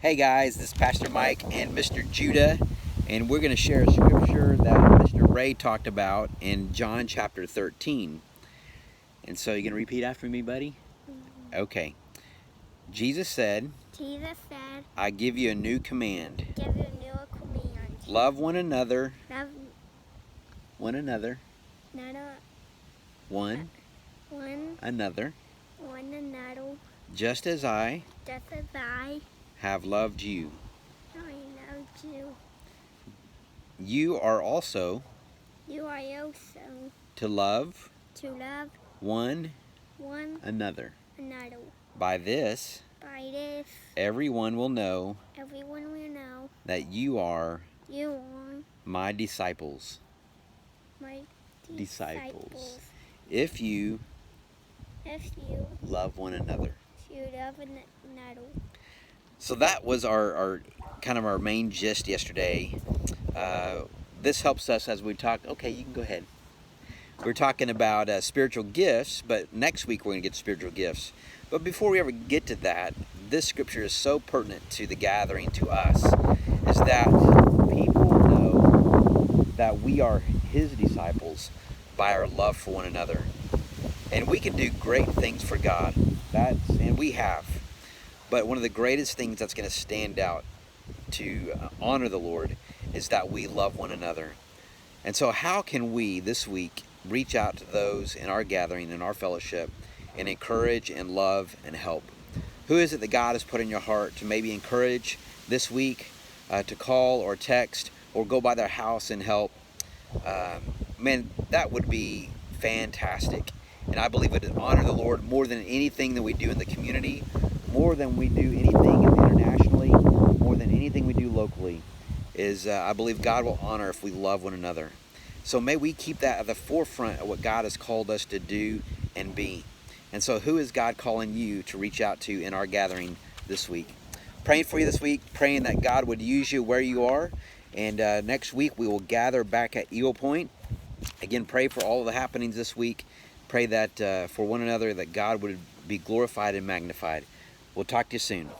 Hey guys, this is Pastor Mike and Mr. Judah, and we're going to share a scripture that Mr. Ray talked about in John chapter 13. And so you're going to repeat after me, buddy? Okay. Jesus said, I give you a new command. Love one another. One another. One another. Just as I have loved you. You are also to love one another. By this, everyone will know that you are my disciples. If you love one another. So that was our kind of our main gist yesterday. This helps us as we talk. Okay, you can go ahead. We're talking about spiritual gifts, but next week we're going to get spiritual gifts. But before we ever get to that, this scripture is so pertinent to the gathering, to us, is that people know that we are His disciples by our love for one another. And we can do great things for God, and we have. But one of the greatest things that's going to stand out to honor the Lord is that we love one another. And so how can we this week reach out to those in our gathering, in our fellowship, and encourage and love and help? Who is it that God has put in your heart to maybe encourage this week, to call or text or go by their house and help? Man, that would be fantastic. And I believe it would honor the Lord more than anything that we do in the community, more than we do anything internationally, more than anything we do locally. I believe God will honor if we love one another. So may we keep that at the forefront of what God has called us to do and be. And so who is God calling you to reach out to in our gathering this week? Praying for you this week, praying that God would use you where you are. And next week we will gather back at Eagle Point. Again, pray for all of the happenings this week. Pray that for one another that God would be glorified and magnified. We'll talk to you soon.